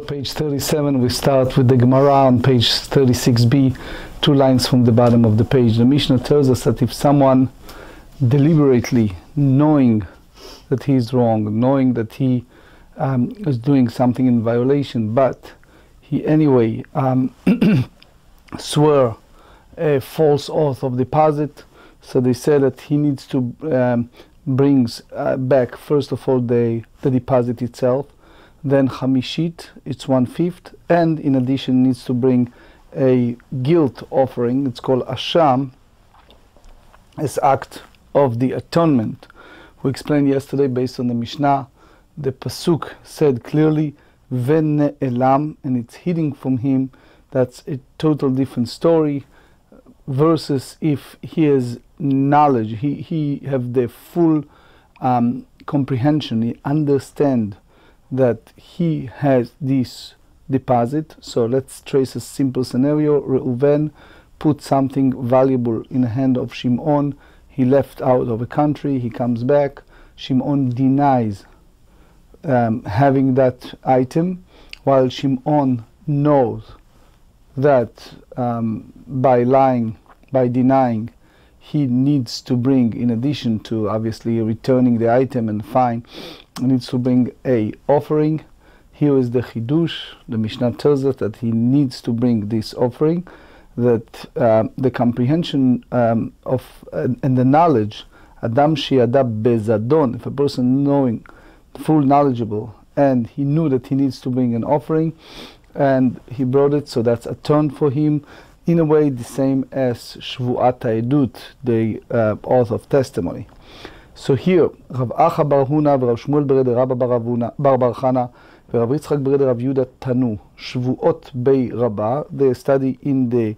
page 37, we start with the Gemara on page 36b, 2 lines from the bottom of the page. The Mishnah tells us that if someone deliberately, knowing that he is wrong, knowing that he is doing something in violation, but he anyway swore a false oath of deposit, so they say that he needs to brings back first of all the deposit itself, then chamishit, it's 1/5, and in addition needs to bring a guilt offering, it's called asham, as act of the atonement. We explained yesterday based on the Mishnah, the pasuk said clearly ven elam, and it's hidden from him. That's a total different story versus if he has knowledge, he have the full comprehension, he understand that he has this deposit. So let's trace a simple scenario. Reuven put something valuable in the hand of Shimon. He left out of a country, he comes back, Shimon denies having that item, while Shimon knows that by lying, by denying, he needs to bring, in addition to obviously returning the item and fine, he needs to bring a offering. Here is the chidush. The Mishnah tells us that he needs to bring this offering, that the comprehension of and the knowledge, Adam she'yada bezadon, if a person knowing, full knowledgeable, and he knew that he needs to bring an offering, and he brought it, so that's atone for him. In a way, the same as Shvuat Ha'edut, the oath of testimony. So here, Rav Acha bar Huna, Rav Shmuel bered Rabba bar Chana, Rav Yitzchak bered Rav Yudah Tanu, Shvuot bei Rabba. They study in the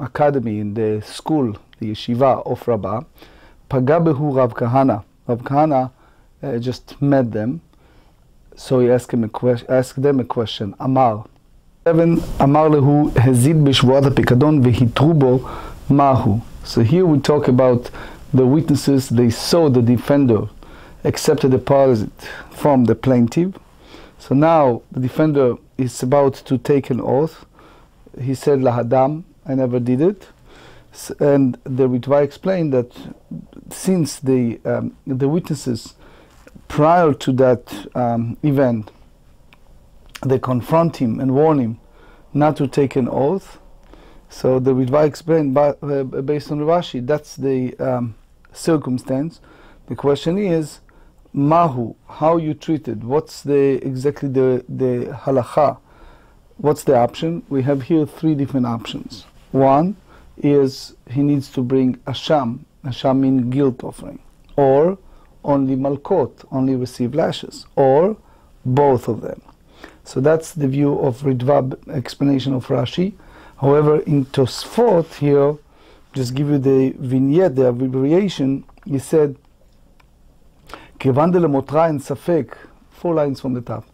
academy, in the school, the yeshiva of Rabba. Paga behu Rav Kahana. Rav Kahana just met them, so he asked them a question. Amar. 7. Amar lehu hazid b'shvuat ha'pikadon v'hitru bo mahu. So here we talk about the witnesses. They saw the defender accept a deposit from the plaintiff. So now the defender is about to take an oath. He said lahadam, I never did it. And the Ritva explained that since the witnesses prior to that event, they confront him and warn him not to take an oath. So the Ritva explained based on Rashi, that's the circumstance. The question is, mahu, how you treated? What's exactly the halakha? What's the option? We have here 3 different options. One is he needs to bring asham. Asham means guilt offering, or only malkot, only receive lashes, or both of them. So that's the view of Ritva explanation of Rashi. However, in Tosfot here, just give you the vignette, the abbreviation, he said, Kevan de lemotra en safek, 4 lines from the top.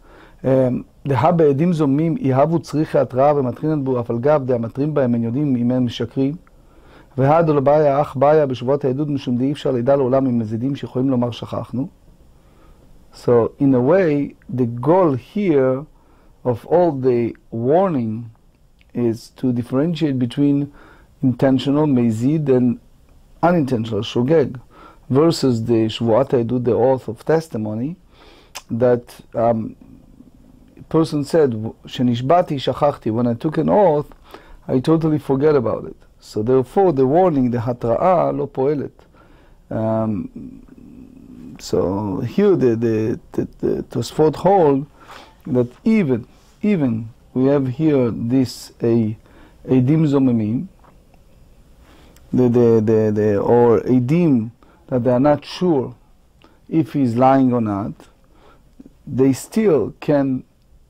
דהה בעדים זוממים יהבו צריכי התראה ומטרין בו אף על גב דהמטרים בהם הם יודעים אם הם משקרים והד לא בעיה אך בעיה בשבועות העדות משום די אפשר לידע לעולם עם מזידים שיכולים לומר שכחנו. So in a way the goal here of all the warning is to differentiate between intentional mezid and unintentional shogeg versus the shvuat ha'edut, the oath of testimony, that person said, "Shenishbati shachachti," when I took an oath, I totally forget about it. So therefore, the warning, the hatra'a, lo poelet. So here, the Tosfot hold that even we have here this a dim zomemim, or a dim that they are not sure if he's lying or not, they still can,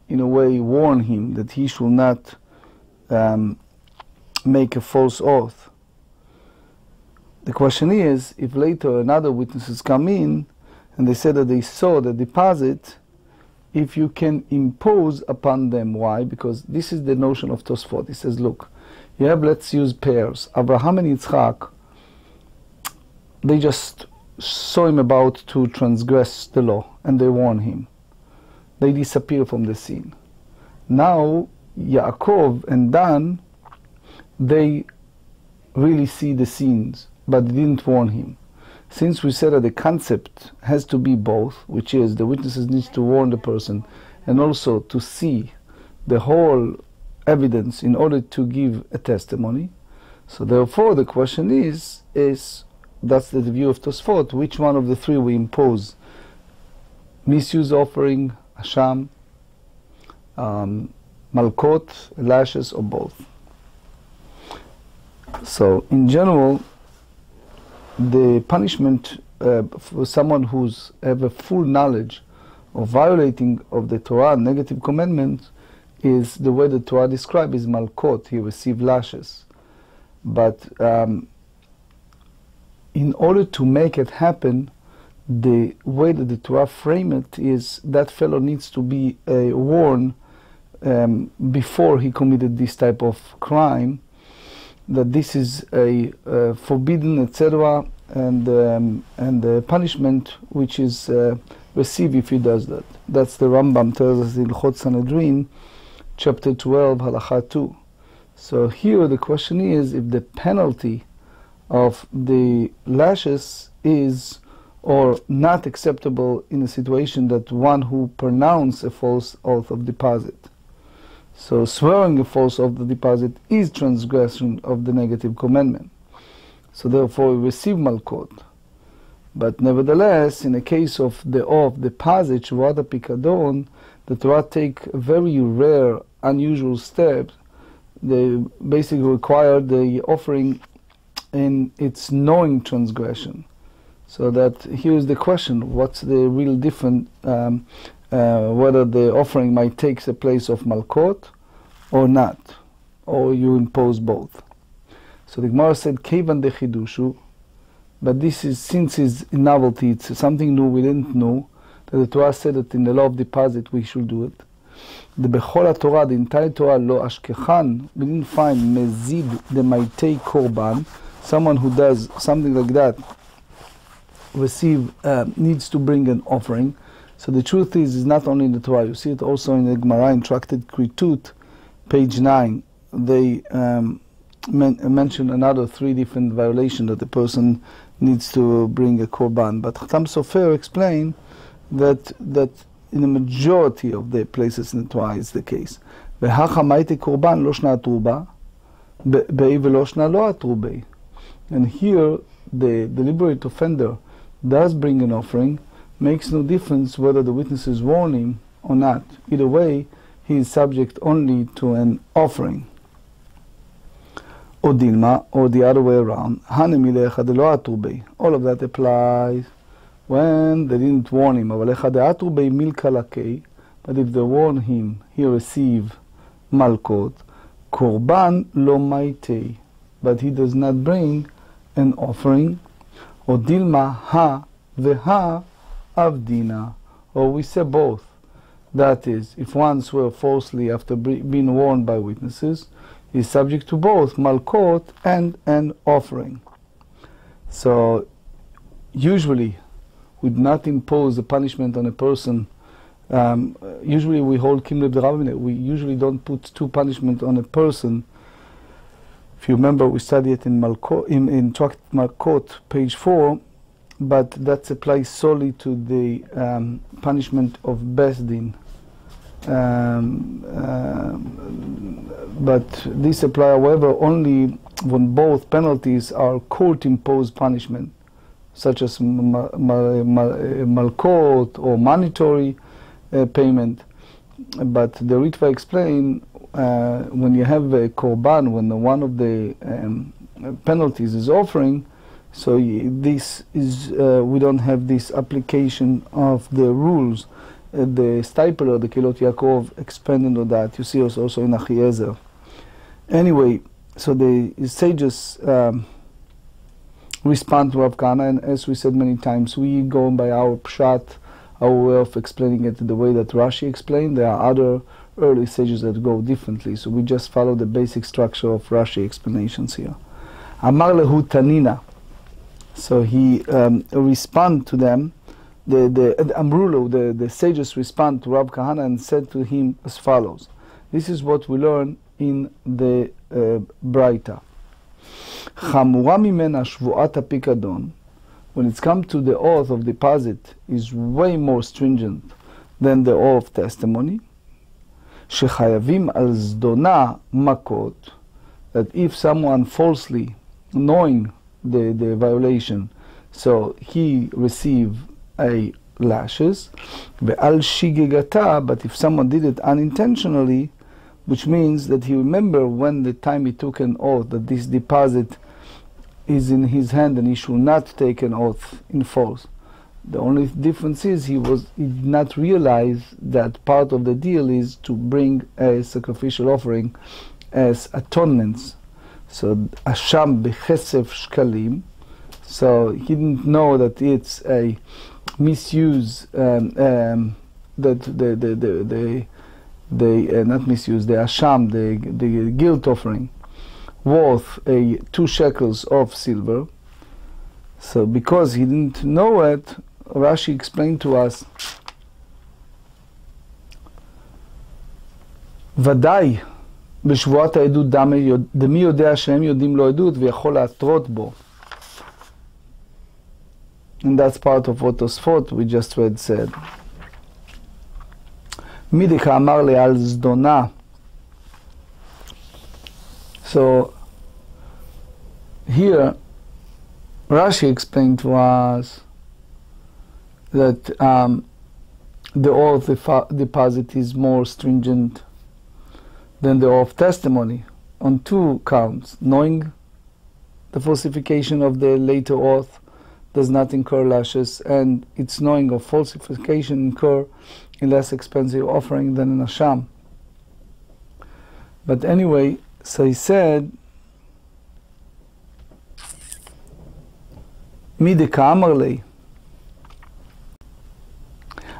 in a way, warn him that he should not make a false oath. The question is, if later another witnesses come in and they say that they saw the deposit, if you can impose upon them. Why? Because this is the notion of Tosfot. He says, look, you have, let's use pairs. Abraham and Yitzchak, they just saw him about to transgress the law and they warn him. They disappear from the scene. Now Yaakov and Dan, they really see the sins, but they didn't warn him. Since we said that the concept has to be both, which is the witnesses need to warn the person and also to see the whole evidence in order to give a testimony. So therefore the question is that's the view of Tosfot, which one of the three we impose? Misuse offering, Asham, Malkot, lashes, or both? So in general, the punishment for someone who's have a full knowledge of violating of the Torah negative commandments is the way the Torah describes is Malkot. He received lashes. But in order to make it happen, the way that the Torah frame it is that fellow needs to be warned before he committed this type of crime, that this is a forbidden, etc., and the punishment which is received if he does that. That's the Rambam tells us in Ilchot Sanhedrin, chapter 12, Halakha 2. So here the question is if the penalty of the lashes is or not acceptable in a situation that one who pronounced a false oath of deposit. So swearing a false oath of deposit is transgression of the negative commandment. So therefore we receive Malkot. But nevertheless, in the case of the oath deposit, Shavuot Pikadon, the Torah take very rare, unusual steps. They basically require the offering in its knowing transgression. So that here's the question: what's the real difference? Whether the offering might take the place of Malkot or not, or you impose both. So the Gemara said, "Kevan de chidushu," but this is since it's a novelty, it's something new we didn't know. That the Torah said that in the law of deposit we should do it. The Bechol Torah, the entire Torah, lo ashkechan, we didn't find mezid the maitei korban, someone who does something like that, needs to bring an offering. So the truth is not only in the Torah, you see it also in the Gemara in Tractate Shevuot, page 9. They mention another 3 different violations that the person needs to bring a korban. But Chatam Sofer explained that in the majority of the places in the Torah is the case. And here the deliberate offender does bring an offering, makes no difference whether the witnesses warn him or not. Either way, he is subject only to an offering. Or Dilma, or the other way around. All of that applies when they didn't warn him. But if they warn him, he receive Malkot, Korban lo maitei, but he does not bring an offering. Or Dilma ha veha avdina, or we say both. That is, if one swear falsely after being warned by witnesses, he is subject to both Malkot and an offering. So usually we do not impose a punishment on a person. Usually we hold Kimleb de Rabbinah. We usually don't put 2 punishments on a person. If you remember, we studied it in Tractate Malkot, page 4, but that applies solely to the punishment of Besdin. But this applies, however, only when both penalties are court-imposed punishment, such as Malkot or monetary payment. But the Ritva explain when you have a korban, when one of the penalties is offering, so this is we don't have this application of the rules. The Stipler, the Kilot Yaakov, expanded on that. You see us also in Achiezer. Anyway, so the sages respond to Rav Kahana, and as we said many times, we go by our pshat, our way of explaining it the way that Rashi explained. There are other early sages that go differently, so we just follow the basic structure of Rashi explanations here. Amar lehu tanina, so he respond to them. The Amrulo, the sages respond to Rav Kahana and said to him as follows: This is what we learn in the Braita. Chamura mimena shvuat hapikadon. When it's come to the oath of deposit, is way more stringent than the oath of testimony. Shechayavim al zdona makot. That if someone falsely, knowing the violation, so he receive a lashes. Ve'al shigegata, but if someone did it unintentionally, which means that he remember when the time he took an oath that this deposit is in his hand and he should not take an oath in force. The only difference is he did not realize that part of the deal is to bring a sacrificial offering as atonements. So asham bechesef shkalim. So he didn't know that it's a misuse, that not misuse, the asham, the guilt offering, worth 2 shekels of silver. So because he didn't know it, Rashi explained to us, ודאי בשבועת העדות דמי יודע שהם יודעים לו עדות ויכול להתרות בו. And that's part of what Tosfot we just read said. מי דקאמר לי על זדונה. So here Rashi explained to us that the oath deposit is more stringent than the oath testimony on 2 counts. Knowing the falsification of the later oath does not incur lashes, and its knowing of falsification incur a less expensive offering than an asham. But anyway, so he said, מי דקאמר לי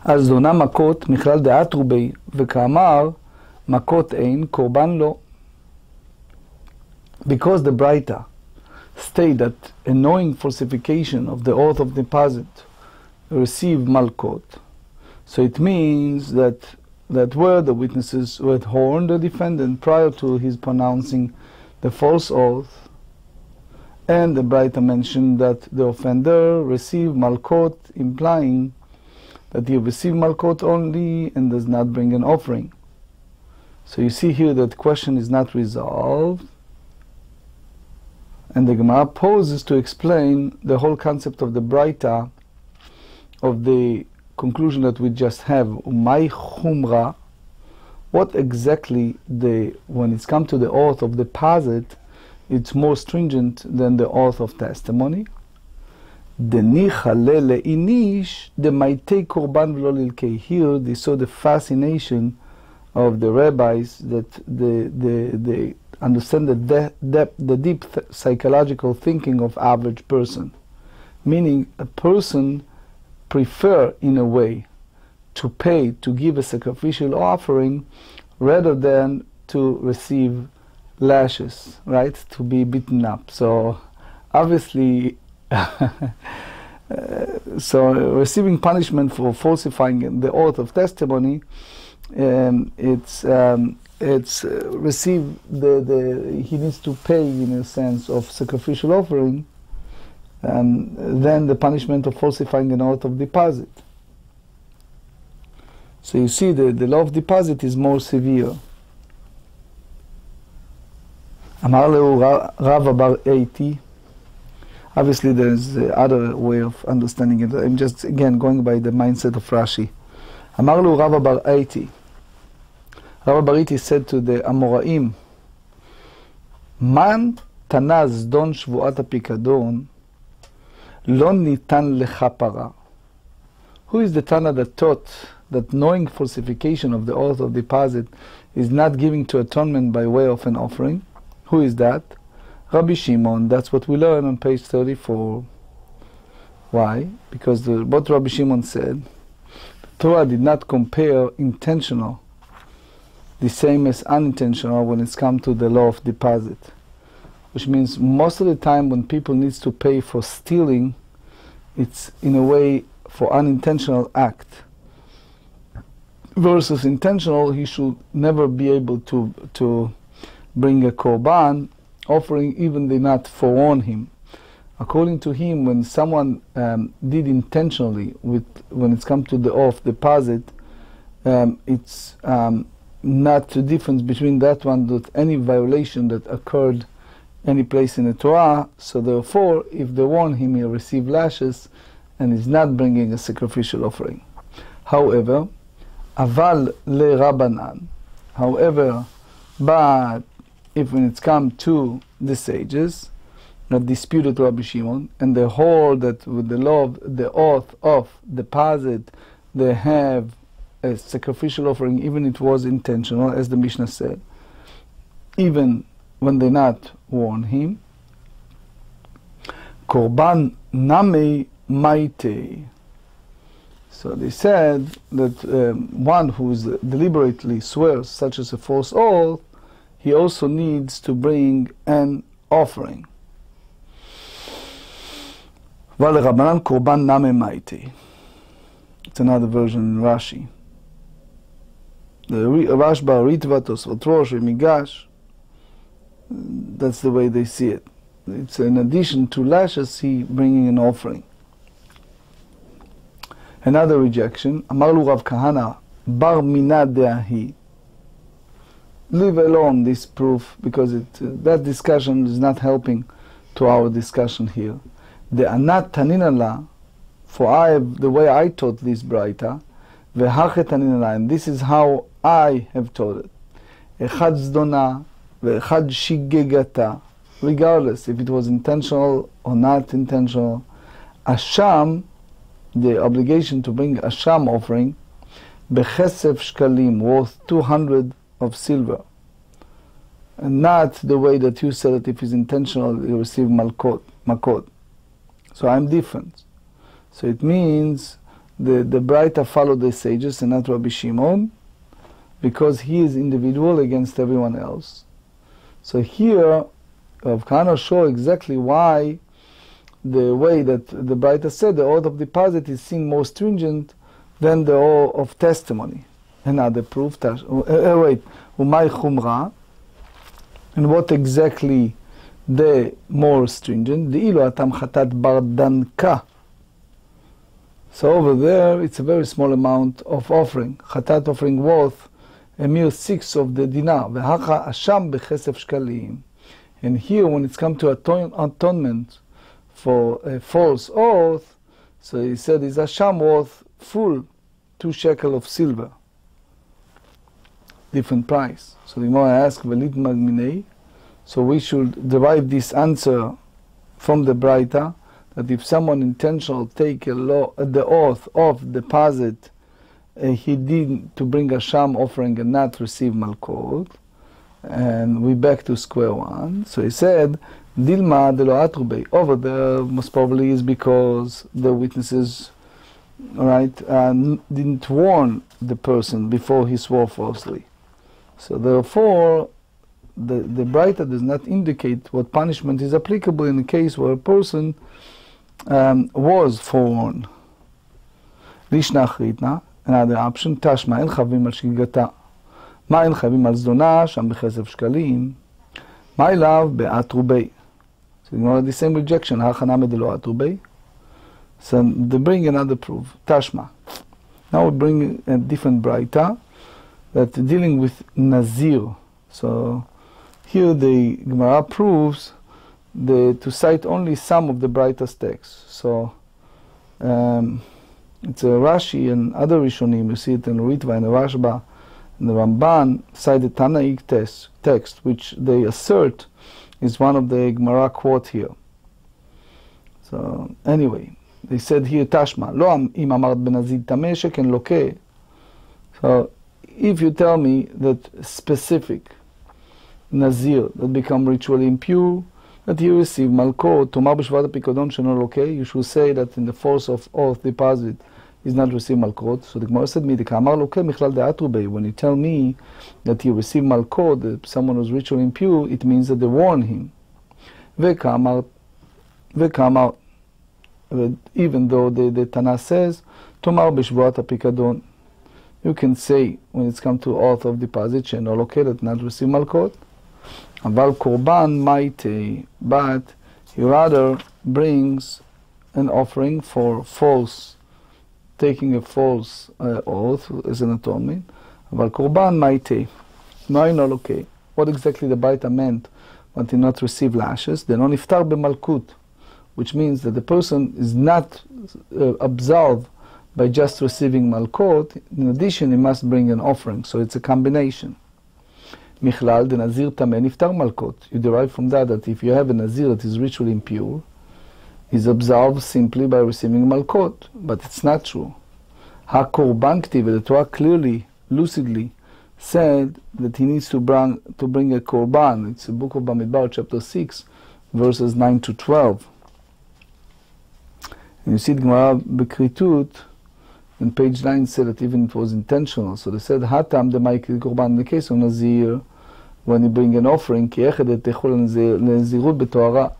אז זונה מכות מכלל דעת רובי וכאמר מכות אין קורבן לא. Because the Braita state that a knowing falsification of the oath of deposit receive malkot, so it means that where the witnesses who had warned the defendant prior to his pronouncing the false oath, and the Braita mentioned that the offender received malkot, implying that he received malkot only and does not bring an offering. So you see here that the question is not resolved, and the Gemara poses to explain the whole concept of the Braita, of the conclusion that we just have, umay chumra, what exactly when it's come to the oath of deposit, it's more stringent than the oath of testimony. Here they saw the fascination of the rabbis, that they understand the deep psychological thinking of average person, meaning a person prefer in a way to pay, to give a sacrificial offering rather than to receive lashes, right, to be beaten up. So obviously so receiving punishment for falsifying the oath of testimony, it's receive he needs to pay in a sense of sacrificial offering, than the punishment of falsifying an oath of deposit. So you see the law of deposit is more severe. Amar lehu Rav bar 80. Obviously there is other way of understanding it. I'm just again going by the mindset of Rashi. Amar lehu Rav bar 80. Rav bar 80 said to the Amoraim, Man tanaz don shvuat hapikadon lo nitan lechapara. Who is the Tana that taught that knowing falsification of the oath of deposit is not giving to atonement by way of an offering? Who is that? Rabbi Shimon. That's what we learn on page 34. Why? Because what Rabbi Shimon said, the Torah did not compare intentional the same as unintentional when it's come to the law of deposit. Which means most of the time when people needs to pay for stealing, it's in a way for unintentional act. versus intentional, he should never be able to bring a korban offering, even they not forewarn him. According to him, when someone did intentionally, when it's come to the oath deposit, it's not the difference between that one that any violation that occurred any place in the Torah. So therefore, if they warn him, he'll receive lashes and is not bringing a sacrificial offering. However, aval le Rabbanan. However, but if when it's come to the sages that disputed Rabbi Shimon, and they hold that with the law of the oath of deposit, they have a sacrificial offering, even it was intentional, as the Mishnah said, even when they not warn him. Korban name maite. So they said that one who deliberately swears, such as a false oath, he also needs to bring an offering. Rabbanan korban name maite. It's another version in Rashi. The Rashba, Ritva, Tosfot Rosh, Migash. That's the way they see it. It's in addition to lashes, he bringing an offering. Another rejection. Amar lu Rav Kahana, bar mina de'ahi. Leave alone this proof, because that discussion is not helping to our discussion here. The anat taninala, for the way I taught this braita, v'hachet taninala, and this is how I have taught it. Echad zdona, v'echad shigegata, regardless if it was intentional or not intentional. Asham, the obligation to bring asham offering, bechesef shkalim, worth 200 of silver, and not the way that you said it. If it's intentional, you receive makot. So I'm different. So it means the Braita followed the sages and not Rabbi Shimon, because he is individual against everyone else. So here, Rav Kahana show exactly why the way that the Braita said the oath of deposit is seen more stringent than the oath of testimony. Another proof, umay chumra, and what exactly the more stringent? The ilu atam chatat bardanka. So over there, it's a very small amount of offering. Chatat offering worth a mere 6 of the dinar. V'hacha asham bechesef shkalim. And here, when it's come to atonement for a false oath, so he said, is asham worth full 2 shekel of silver. Different price. So the Gemara asks, Velit magminei. So we should derive this answer from the Braita, that if someone intentional take the oath of deposit, he did to bring a sham offering and not receive malkot, and we back to square one. So he said, Dilma de lo atrubei. Over there, most probably is because the witnesses, didn't warn the person before he swore falsely. So therefore, the Braita does not indicate what punishment is applicable in a case where a person was forewarned. Lishna achritna, another option, tashma en chavim al shigata. Ma en chavim al zdona, sham bechesef shkalim. Ma ilav be'at rubei. So you know the same rejection, ha'chaname de lo at rubei. So they bring another proof, tashma. Now we bring a different Braita that dealing with Nazir. So here the Gemara proves to cite only some of the Braita's texts. So it's a Rashi and other Rishonim, you see it in Ritva and the Rashba and the Ramban cite the Tanaic text, which they assert is one of the Gemara quote here. So anyway, they said here Tashma, Lo im amart benazid tameh sheken lokeh. So if you tell me that specific Nazir that become ritually impure, that he receive malkot, tomar b'shvat ha'pikodon sheno lokeh, you should say that in the force of oath deposit is not receive malkot. So the Gemara said, "Mi dekamar lokeh michlal de'atru bei." When you tell me that he received malkot, that someone was ritually impure, it means that they warn him. Vekamar, even though the Tana says, tomar b'shvat ha'pikodon. you can say, when it's come to oath of deposit, she'eno loket, not receive malkot. Aval korban maite, but he rather brings an offering for false, taking a false oath as an atonement. Aval korban maite, noino loke. What exactly the Baita meant when he not receive lashes? They don't iftar b'malkut, which means that the person is not absolved by just receiving malkot. In addition, he must bring an offering. So it's a combination. Michlal, the Nazir Tameh Niftar Malkot. You derive from that if you have a Nazir that is ritually impure, he's absolved simply by receiving Malkot. But it's not true. HaKorban Ktiv, the Torah clearly, lucidly said that he needs to bring a Korban. It's the book of Bamidbar, chapter 6, verses 9 to 12. And you see the Gemara Bekritut, in page 9 said that even it was intentional. So they said, Hatam de Maikid Korban, in the case of Nazir, when you bring an offering, Ki echad et techol Nazirut b'Torah.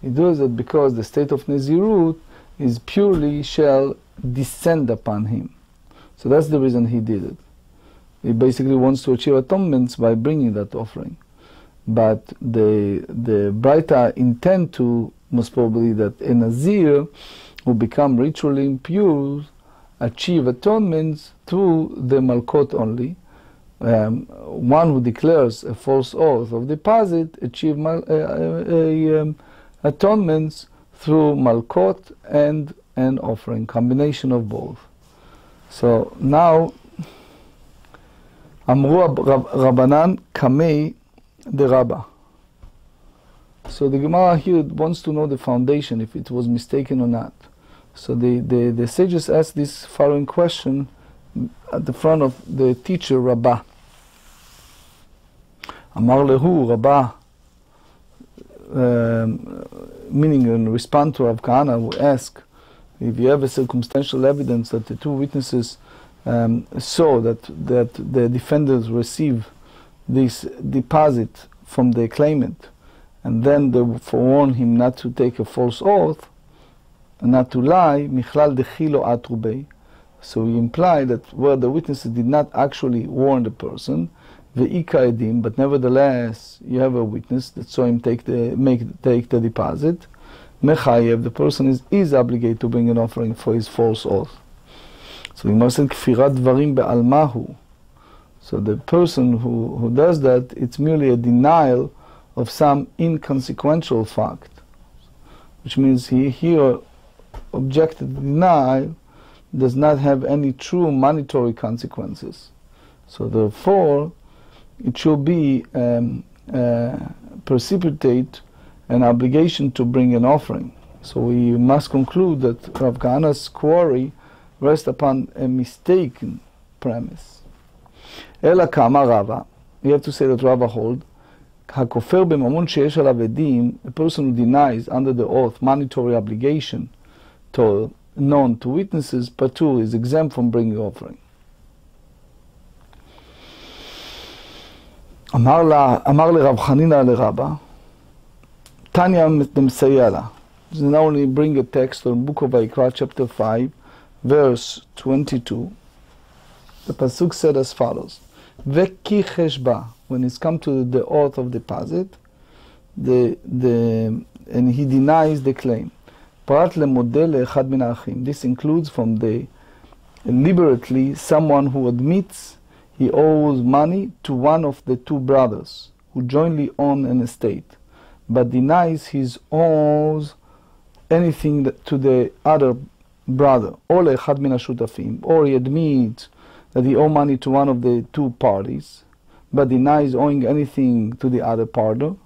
He does it because the state of Nazirut is purely shall descend upon him. So that's the reason he did it. He basically wants to achieve atonements by bringing that offering. But the Braita intend to, most probably, that a Nazir who become ritually impure achieve atonements through the Malkot only. One who declares a false oath of deposit achieve atonements through Malkot and an offering, combination of both. So now, Amru Rabbanan Kamei de Rabba. So the Gemara here wants to know the foundation, if it was mistaken or not. So the sages asked this following question at the front of the teacher, Rabbah. Amar lehu, Rabbah, meaning in response to Rav Kahana, who asked, if you have a circumstantial evidence that the two witnesses saw that the defendants receive this deposit from the claimant, and then they forewarn him not to take a false oath, not to lie, michlal dechilo atrubei. So he implied that where the witnesses did not actually warn the person, ve'ika edim, but nevertheless you have a witness that saw him take the deposit, mechayev, the person is obligated to bring an offering for his false oath. So he must say kfirat dvarim be'almahu. So the person who does that, it's merely a denial of some inconsequential fact, which means he here objected denial does not have any true monetary consequences. So therefore, it should be precipitate an obligation to bring an offering. So we must conclude that Rav Kahana's query rests upon a mistaken premise. Ela kama Rava, you have to say that Rava hold, hakofer b'mamon sheyesh alav edim, a person who denies under the oath monetary obligation known to witnesses, patur, is exempt from bringing offering. Amar le Rav Chanina le Rabba, Tanya Mesayala. Now we bring a text from Book of Vayikra, chapter 5, verse 22. The pasuk said as follows: Veki cheshba, when it's come to the oath of deposit, and he denies the claim. This includes from the deliberately someone who admits he owes money to one of the two brothers who jointly own an estate, but denies he owes anything to the other brother, or he admits that he owes money to one of the two parties, but denies owing anything to the other partner.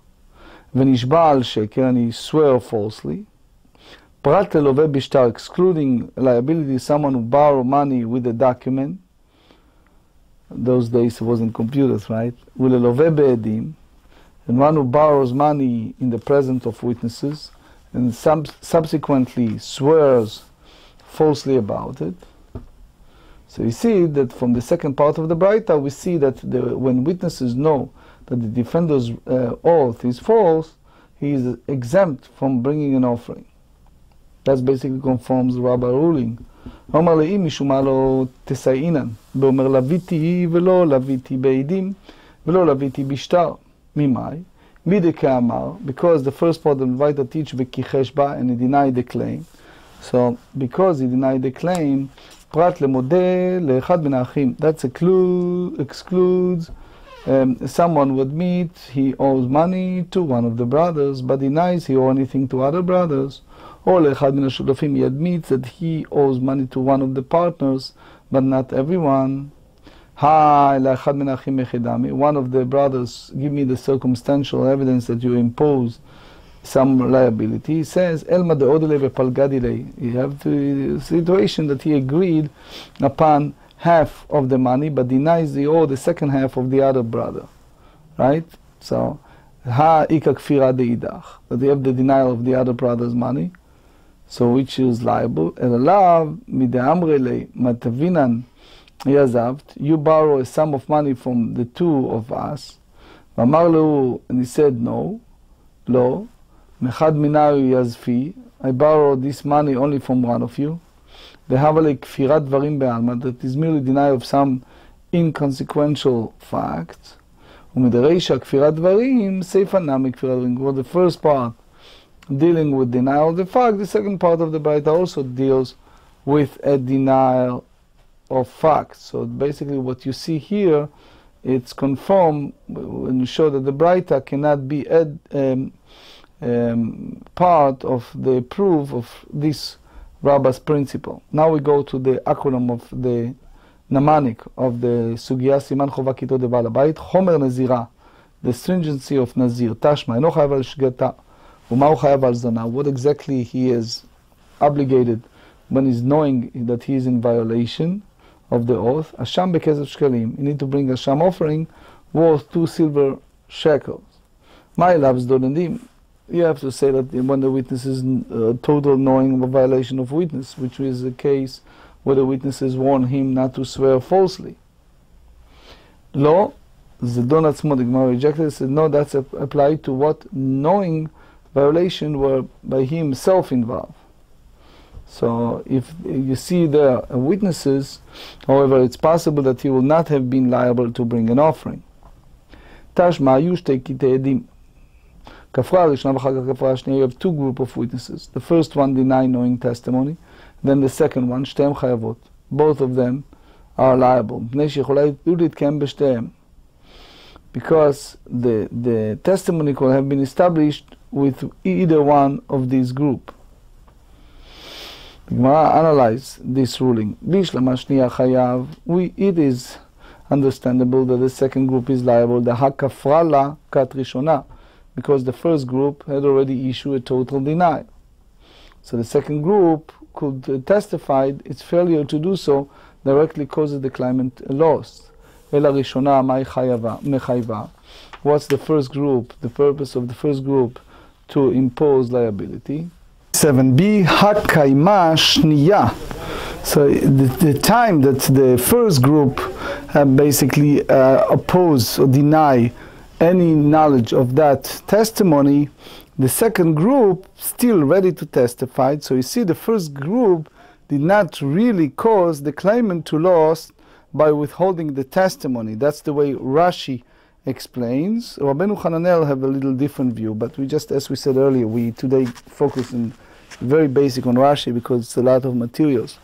V'nishba al sheker, and he swears falsely. Prat leloveh bishtar, excluding liability, someone who borrowed money with a document. Those days it wasn't computers, right? Uleloveh be'edim, and one who borrows money in the presence of witnesses and subsequently swears falsely about it. So you see that from the second part of the Braita, we see that when witnesses know that the defender's oath is false, he is exempt from bringing an offering. That basically conforms the Rabbah ruling אומר לאי משום מה לא תסייעינן, ואומר לוויתי ולא לוויתי בעדים, ולא לוויתי בשטר. ממאי? מידי כאמר, because the first part of the Leviticus teach וכיחש בה, and he denied the claim. So, because he denied the claim, פרט למודה לאחד מן האחים. That excludes someone would admit he owes money to one of the brothers, but denies he owes anything to other brothers. או לאחד מן השותפים, he admits that he owes money to one of the partners, but not everyone. לאחד מן האחים יחידמי. One of the brothers, give me the circumstantial evidence that you impose some liability. He says, Elma de odele vepalgadile. You have the situation that he agreed upon half of the money, but denies the second half of the other brother. Right? So, ha'ika kfira deidach. That you have the denial of the other brother's money. So, which is liable. Elalav mideamrele matavinan yazavt. You borrow a sum of money from the two of us. And he said, no. Lo. Mechad minayu yazfi. I borrowed this money only from one of you. That is merely denial of some inconsequential facts. For the first part dealing with denial of the fact, the second part of the Braita also deals with a denial of facts. So basically what you see here, it's confirmed when you show that the Braita cannot be part of the proof of this Rabbah's principle. Now we go to the acronym of the mnemonic of the Sugya Siman Chova Kito de Baal Habayit. Chomer Nazira, the stringency of Nazir. Tashma, Eno Chayav al Shgata, Uma Chayav al Zana. What exactly he is obligated when he's knowing that he is in violation of the oath. Asham Bekezav Shkalim. You need to bring a Asham offering worth 2 silver shekels. My loves Dolendim. You have to say that when the witness is total knowing of a violation of witness, which is the case where the witnesses warn him not to swear falsely. Lo, Zedon Atzmo, the Gemara rejected, said no, that's applied to what knowing violation were by himself involved. So if you see there witnesses, however, it's possible that he will not have been liable to bring an offering. Tashma Yushte Kite Edim. You have 2 groups of witnesses. The first one deny knowing testimony, then the second one, shtem chayavot. Both of them are liable. Because the testimony could have been established with either one of these groups. The Gemara analyze this ruling. It is understandable that the second group is liable. The hakafrala kat rishona. Because the first group had already issued a total denial. So the second group could testify its failure to do so directly causes the claimant a loss. What's the first group? The purpose of the first group to impose liability. 7b hakaima shniya. So the time that the first group basically oppose or deny any knowledge of that testimony, the second group still ready to testify. So you see, the first group did not really cause the claimant to loss by withholding the testimony. That's the way Rashi explains. Rabbeinu Hananel have a little different view, but we just, as we said earlier, we today focus on very basic on Rashi because it's a lot of materials.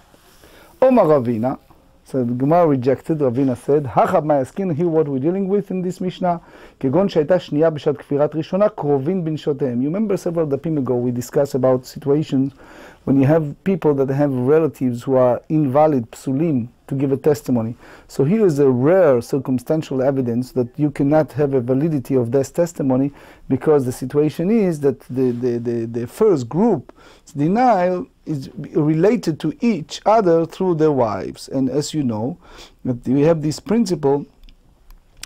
Omar Ravina. So the Gemara rejected. Ravina said, "Hachab ma'askin." Here, what we're dealing with in this Mishnah, kegon she'ayta shniya b'shat kfirat rishona krovin b'nshotehem. You remember several dapim ago we discussed about situations when you have people that have relatives who are invalid, psulim, to give a testimony. So here is a rare circumstantial evidence that you cannot have a validity of this testimony because the situation is that the first group's denial is related to each other through their wives. And as you know, we have this principle,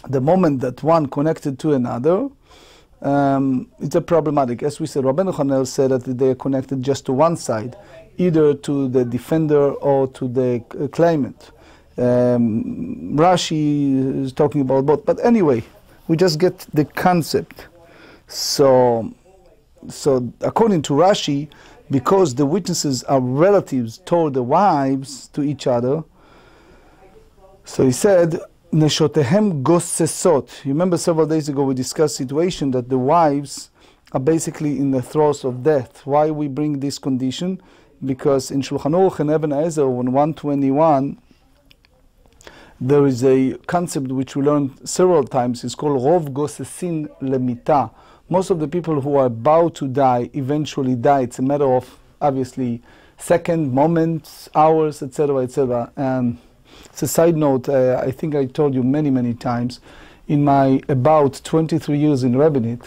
the moment that one connected to another, it's a problematic. As we said, Rabbeinu Hananel said that they are connected just to one side, either to the defender or to the claimant. Rashi is talking about both. But anyway, we just get the concept. So according to Rashi, because the witnesses are relatives toward the wives to each other. So he said, Neshotehem gossesot. You remember several days ago we discussed situation that the wives are basically in the throes of death. Why we bring this condition? Because in Shulchan Aruch and Even HaEzer, on 121, there is a concept which we learned several times. It's called Rov Gossesin Lemita. Most of the people who are about to die eventually die. It's a matter of, obviously, second, moments, hours, etc., etc. It's a side note, I think I told you many, many times, in my about 23 years in rabbinate,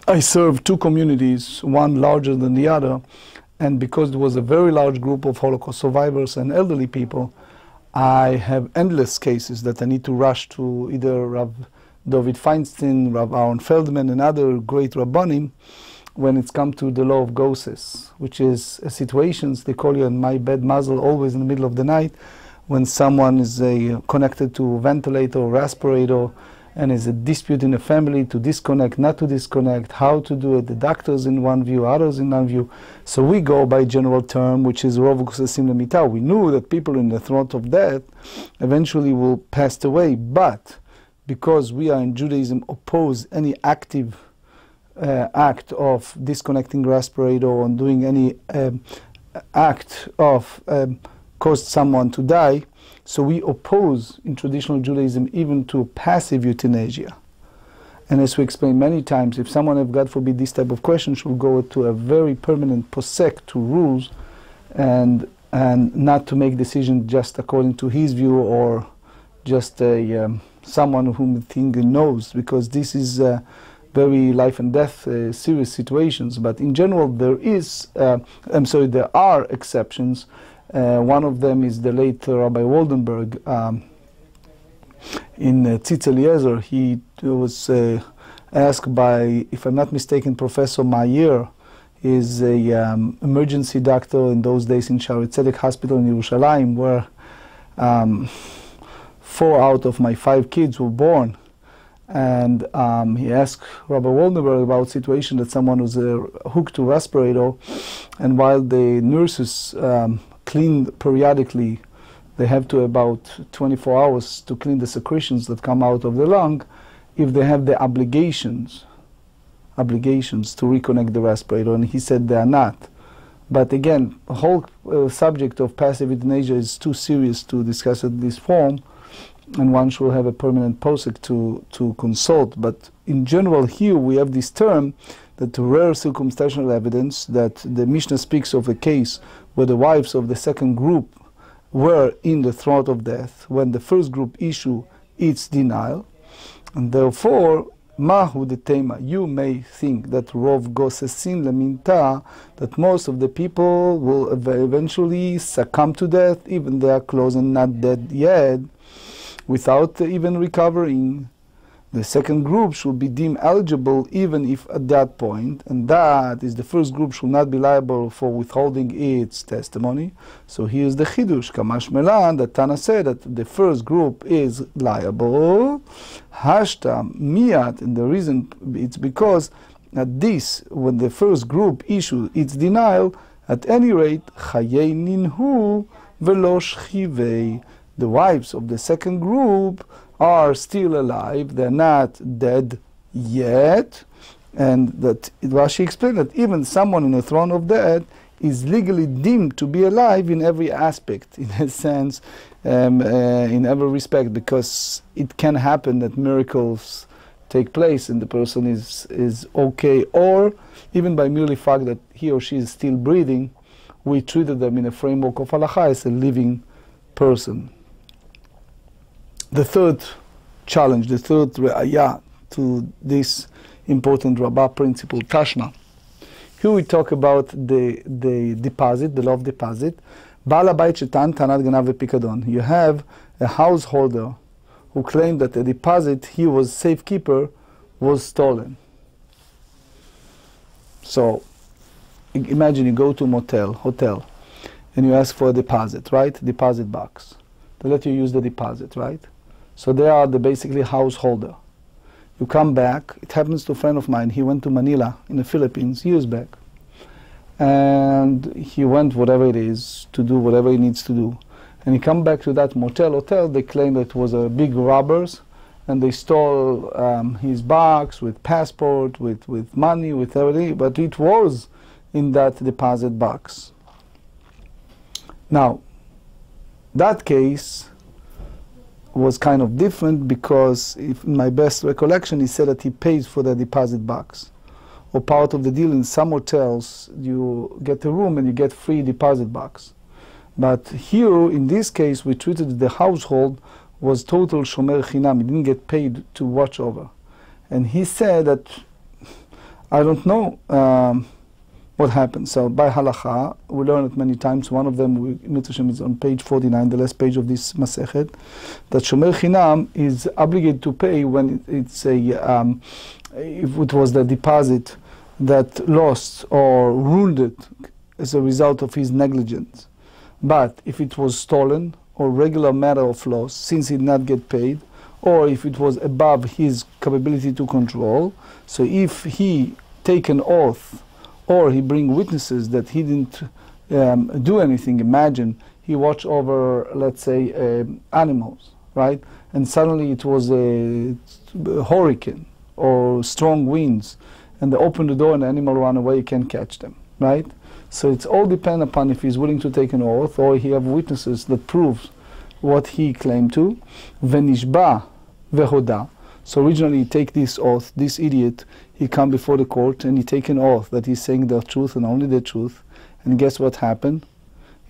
I served two communities, one larger than the other, and because there was a very large group of Holocaust survivors and elderly people, I have endless cases that I need to rush to either Rav David Feinstein, Rav Aaron Feldman, and other great Rabbanim when it's come to the law of goses, which is situations, they call you in my bed mazel, always in the middle of the night, when someone is connected to a ventilator or respirator, and is a dispute in a family to disconnect, not to disconnect, how to do it, the doctors in one view, others in one view. So we go by general term, which is Rov Gossesin Lemita. We knew that people in the throes of death eventually will pass away, but because we are in Judaism oppose any active act of disconnecting respirator or doing any act of caused someone to die, so we oppose in traditional Judaism even to passive euthanasia. And as we explained many times, if someone have, God forbid, this type of question, should go to a very permanent posek to rules and not to make decisions just according to his view or just someone whom the thing knows, because this is very life and death serious situations. But in general, there are exceptions. One of them is the late Rabbi Waldenberg in Tzitz Eliezer. He was asked by, if I'm not mistaken, Professor Mayer, is a emergency doctor in those days in Shaare Tzedek Hospital in Yerushalayim, where 4 out of my 5 kids were born. And he asked Rabbi Waldenberg about a situation that someone was hooked to a respirator, and while the nurses cleaned periodically, they have to about 24 hours to clean the secretions that come out of the lung, if they have the obligations to reconnect the respirator, and he said they are not. But again, the whole subject of passive euthanasia is too serious to discuss at this form, and one should have a permanent posek to consult. But in general, here we have this term, that rare circumstantial evidence, that the Mishnah speaks of a case where the wives of the second group were in the throes of death when the first group issue its denial, and therefore Mahu de Tema, you may think that Rov Gossesin Leminta, that most of the people will eventually succumb to death, even they are close and not dead yet, without even recovering. The second group should be deemed eligible even if at that point, and that is the first group should not be liable for withholding its testimony. So here's the Chidush, Kamash Melan, that Tana said that the first group is liable. Hashtam Miyat, and the reason it's because at this, when the first group issued its denial, at any rate, Chayei Ninhu Velo Shchivei, the wives of the second group are still alive, they're not dead yet, and that Rashi explained that even someone in the throne of death is legally deemed to be alive in every aspect, in a sense, in every respect, because it can happen that miracles take place and the person is okay, or even by merely fact that he or she is still breathing, we treated them in a framework of Halakha as a living person. The third challenge, the third re'ayah to this important Rabbah principle, Tashma. Here we talk about the deposit, the law of deposit. Baal habayit shetan tanat ganav v'pikadon. You have a householder who claimed that the deposit he was safekeeper was stolen. So imagine you go to a hotel, and you ask for a deposit, right? Deposit box. They let you use the deposit, right? So they are the basically householder. You come back, it happens to a friend of mine, he went to Manila in the Philippines years back. and he went whatever it is to do whatever he needs to do. And he come back to that hotel. They claim that it was a big robbers, and they stole his box with passport, with money, with everything, but it was in that deposit box. Now, that case was kind of different because, if in my best recollection, he said that he pays for the deposit box. Or part of the deal in some hotels, you get a room and you get free deposit box. But here, in this case, we treated the household was total shomer chinam. He didn't get paid to watch over. And he said that, I don't know what happened. So by halakha, we learn it many times. One of them, is on page 49, the last page of this masechet, that shomer chinam is obligated to pay when it's a, if it was the deposit that lost or wounded as a result of his negligence. But if it was stolen or regular matter of loss, since he did not get paid, or if it was above his capability to control, so if he take an oath or he bring witnesses that he didn't do anything, imagine he watched over, let's say, animals, right? And suddenly it was a hurricane or strong winds, and they open the door and the animal run away, you can't catch them, right? So it's all depend upon if he's willing to take an oath or he have witnesses that proves what he claimed to. Venishba vehoda. So originally he take this oath, this idiot, he come before the court and he take an oath that he's saying the truth and only the truth. And guess what happened?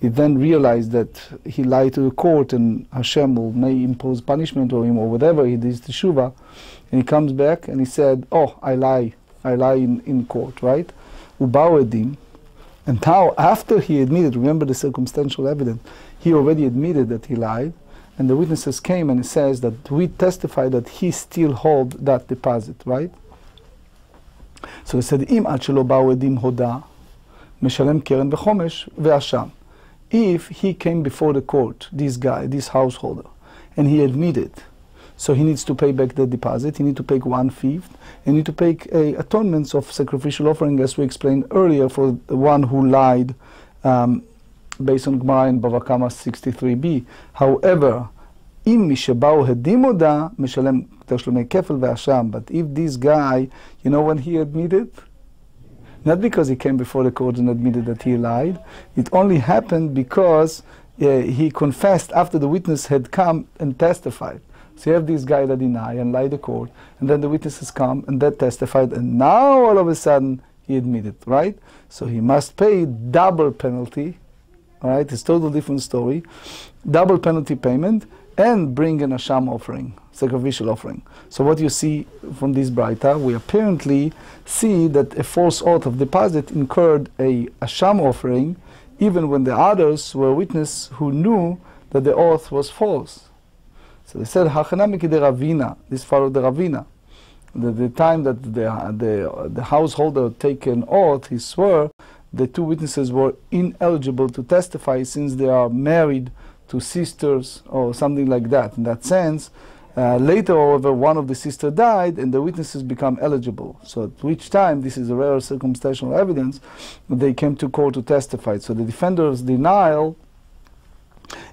He then realized that he lied to the court and Hashem may impose punishment on him or whatever, he did teshuvah. And he comes back and he said, oh, I lie in court, right? Ubao edim. And now, after he admitted, remember the circumstantial evidence, he already admitted that he lied, and the witnesses came and it says that we testify that he still hold that deposit, right? So he said, Im ad shelo ba'u edim hoda, meshalem keren v'chomesh ve'asham. If he came before the court, this guy, this householder, and he admitted, so he needs to pay back the deposit, he needs to pay 1/5, and need to pay atonements of sacrificial offering, as we explained earlier, for the one who lied, based on Gemara in Bava Kama 63b. However, im mishabau hedimoda meshalem tashlumei kefel ve'asham. But if this guy, you know when he admitted? Not because he came before the court and admitted that he lied. It only happened because he confessed after the witness had come and testified. So you have this guy that denied and lied to court, and then the witnesses come and that testified, and now all of a sudden he admitted, right? So he must pay double penalty, right? It's a total different story. Double penalty payment and bring an asham offering, sacrificial offering. So what you see from this braita, we apparently see that a false oath of deposit incurred a asham offering, even when the others were witnesses who knew that the oath was false. So they said, "Hachanamiki de Ravina." This followed the Ravina. The time that the householder take an oath, he swore, the two witnesses were ineligible to testify since they are married to sisters or something like that. In that sense, later, however, one of the sisters died, and the witnesses become eligible. So at which time, this is a rare circumstantial evidence, they came to court to testify. So the defender's denial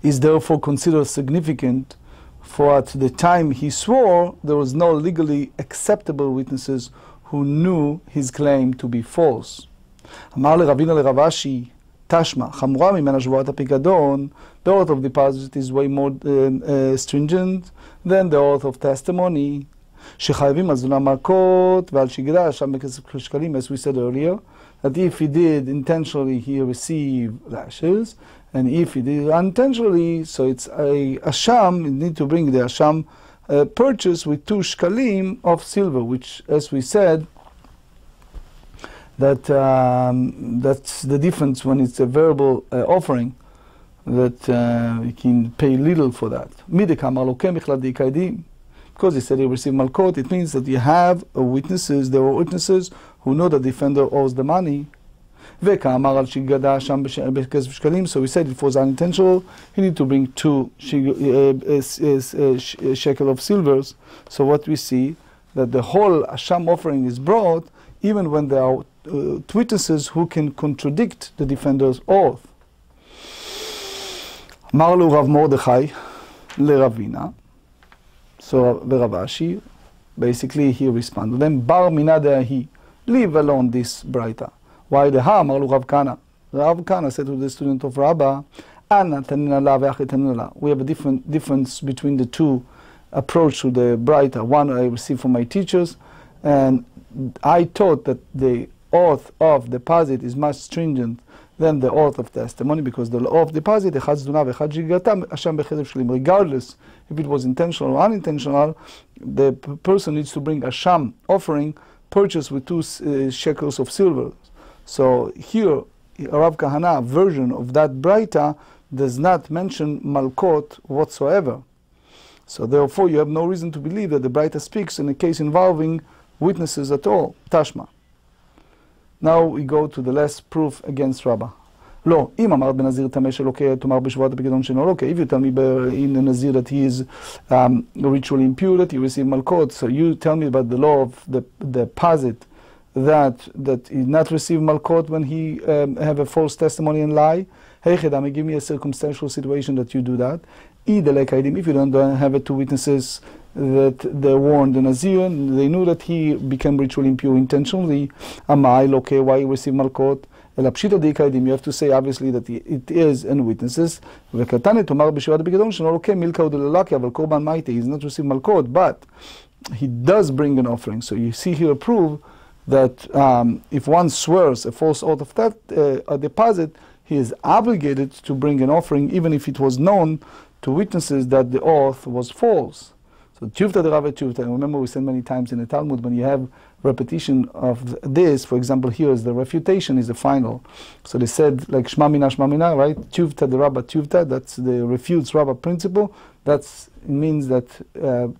is therefore considered significant. For at the time he swore, there was no legally acceptable witnesses who knew his claim to be false. אמר לרבינו לרב אשי, תשמע, חמורה ממנה שבועת הפיקדון, the oath of deposit is way more stringent than the oath of testimony, שחייבים על זונה מכות ועל שגרה, שם בכסף שקלים, as we said earlier, that if he did intentionally, he received lashes, and if he did unintentionally, so it's a asham, you need to bring the asham purchase with 2 shkalim of silver, which, as we said, that's the difference when it's a variable offering, that you can pay little for that. Because he said he received malkot, it means that you have witnesses, there were witnesses who know the defender owes the money. So we said it was unintentional, he need to bring 2 shekel of silvers. So what we see, that the whole asham offering is brought even when there are witnesses who can contradict the defender's oath. אמר לו רב מרדכי לרבינה, so Rav Ashi, basically he responded them, bar mina de'ahi, leave alone this braita. Why the ha? אמר לו רב כהנא. Rav Kana said to the student of Rabbah, Anna tanina la ve'achri tanina la. We have a difference between the two approach to the braita. One I received from my teachers, and I taught that the oath of deposit is much stringent than the oath of testimony, because the oath of deposit, regardless if it was intentional or unintentional, the person needs to bring a sham offering purchased with 2 shekels of silver. So here, Rav Kahana version of that braita does not mention malkot whatsoever. So therefore you have no reason to believe that the braita speaks in a case involving witnesses at all. Tashma. Now we go to the last proof against Rabbah. לא, אם אמרת בנזיר טמא שלוקה, תאמר בשבועת הפיקדון שלו לוקה. If you tell me in the Nazir that he is ritually impure, that he received malkot, so you tell me about the law of the deposit, that he not receive malkot when he have a false testimony and lie. Hey Chedami, give me a circumstantial situation that you do that. If you don't have 2 witnesses that they warned the Nazir, they knew that he became ritually impure intentionally. Amai, okay, why he received malkot? You have to say obviously that it is in witnesses. He's not received malkot, but he does bring an offering. So you see here a proof that if one swears a false oath of a deposit, he is obligated to bring an offering, even if it was known to witnesses that the oath was false. So tuvta de rava tuvta. Remember we said many times in the Talmud, when you have repetition of this, for example, here is the refutation is the final. So they said like shma mina, right? Tuvta de rava tuvta. That's the refutes rava principle. It means that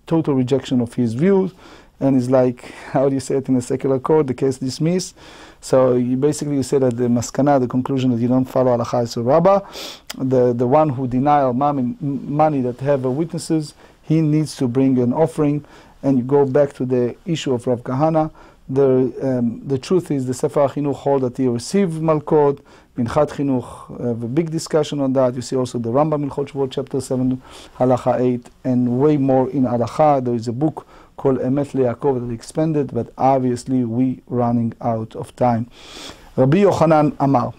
total rejection of his views, and it's like, how do you say it in a secular court? The case dismissed. So you basically say that the maskana, the conclusion that you don't follow halakha is Rabbah. The one who denial money that have witnesses, he needs to bring an offering. And you go back to the issue of Rav Kahana. The truth is the Sefer HaChinuch hold that he received malkot. Minchat Chinuch have a big discussion on that. You see also the Rambam in Shevuot chapter 7, Halakha 8, and way more in Halakha. There is a book called Emet LeYaakov that expanded, but obviously we running out of time. Rabbi Yochanan Amar.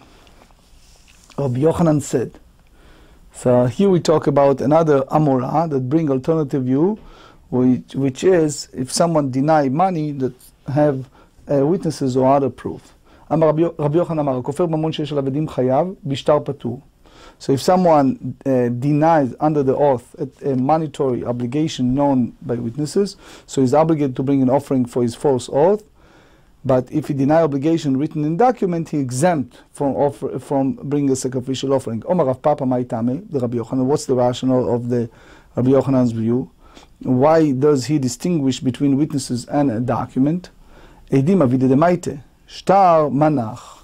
Rabbi Yochanan said. So here we talk about another Amora that bring alternative view, which is if someone deny money that have witnesses or other proof. Amar Rabbi Yochanan Amar, כופר ממון שיש עליו עדים חייב, בשטר פטור. So if someone denies under the oath a monetary obligation known by witnesses, so he's obligated to bring an offering for his false oath. But if he denies obligation written in document, he exempt from bringing a sacrificial offering. Omar Rav Papa Maitame, the Rabbi Yochanan. What's the rationale of the Rabbi Yochanan's view? Why does he distinguish between witnesses and a document? Edim avide demaite, shtar manach.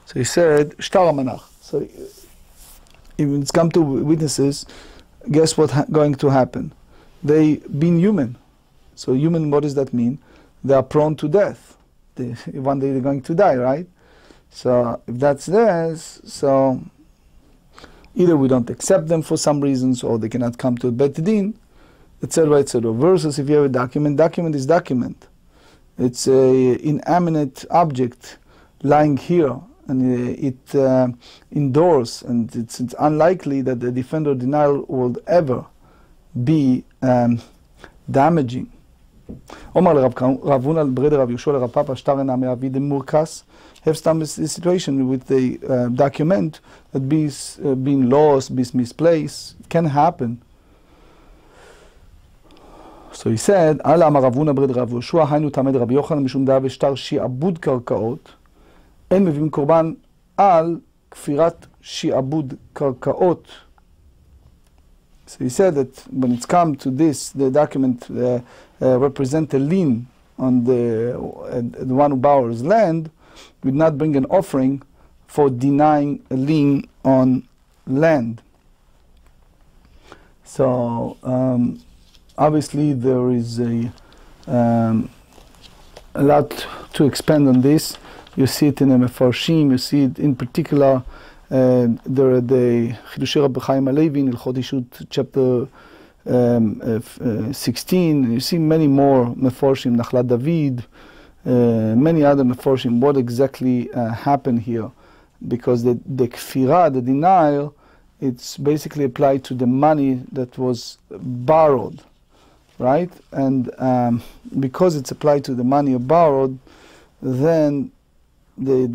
So he said shtar manach. So if it's come to witnesses, guess what's going to happen? They being human. So human, what does that mean? They are prone to death. One day they're going to die, right? So if that's theirs, so either we don't accept them for some reasons, or they cannot come to a bet din, etc., etc. Versus if you have a document is document. It's a inanimate object lying here, and it endorses, and it's unlikely that the defender denial will ever be damaging. Omar Rav Huna brother Rav Yeshua Rav Papa shtarena me'avid murkas. Have some situation with the document that being lost, misplaced. It can happen. So he said, "Ala Amar Rav Huna brother Rav Yeshua haynu tamed Rabbi Yochanan mishum da'av shtar shi'abud karkaot. En mevim korban al kfirat shi'abud karkaot." So he said that when it's come to this, the document represent a lien on the one who borrows land, would not bring an offering for denying a lien on land. So obviously there is a lot to expand on this. You see it in the Mefarshim, you see it in particular, there are the Chidushei Rabbi Chaim Halevi in Hilchot Ishut, chapter 16. You see many more Mefarshim, Nachlat David, many other Mefarshim, what exactly happened here. Because the kfirah, the denial, it's basically applied to the money that was borrowed, right? And because it's applied to the money borrowed, then the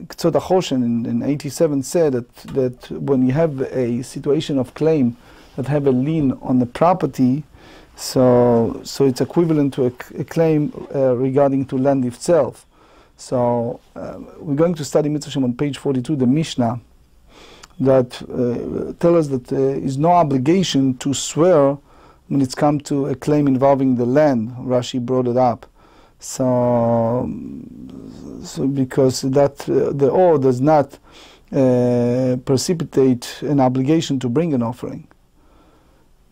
Ktsot HaChoshen in 87 said that when you have a situation of claim that have a lien on the property, so it's equivalent to a claim regarding to land itself. So we're going to study Mitzvah Shem on page 42, the Mishnah, that tell us that there is no obligation to swear when it's come to a claim involving the land. Rashi brought it up. So because that the oath does not precipitate an obligation to bring an offering.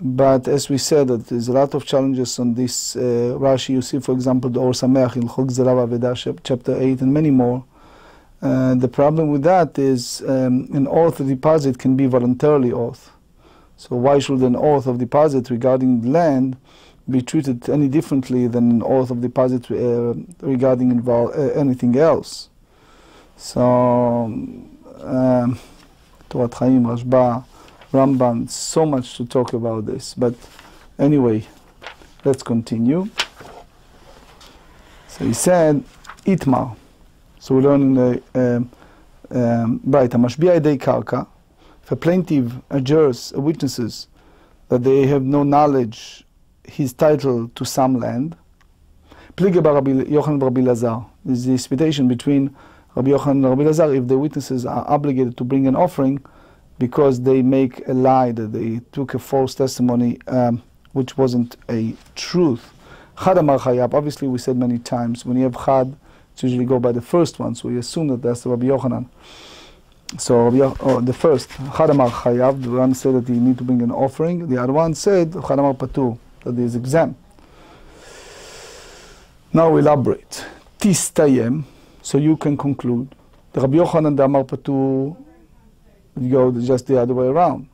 But as we said, that there's a lot of challenges on this. Rashi, you see, for example, the Or Sameach in Chok Zerav Avedah, chapter 8, and many more. The problem with that is an oath of deposit can be voluntarily oath. So why should an oath of deposit regarding land be treated any differently than an oath of deposit regarding anything else? So Torah Chaim, Rashba, Ramban, so much to talk about this. But anyway, let's continue. So he said, Itmar. So we learn in the Braita, Mashbi'a Yedei Karka, if a plaintiff adjures, witnesses that they have no knowledge, his title to some land. Pliga bar Rabbi Yochanan Rabbi Lazar. This is the disputation between Rabbi Yochanan and Rabbi Lazar if the witnesses are obligated to bring an offering because they make a lie, that they took a false testimony which wasn't a truth. Chad Amar Chayab, obviously we said many times, when you have Chad, it's usually go by the first one, so we assume that that's Rabbi Yochanan. So the first, Chad Amar Chayav, the one said that he need to bring an offering. The other one said, Chad Amar Patur, that he is exempt. Now we elaborate. Tistayem, so you can conclude. The Rabbi Yochanan, the Amar Patur, you go just the other way around.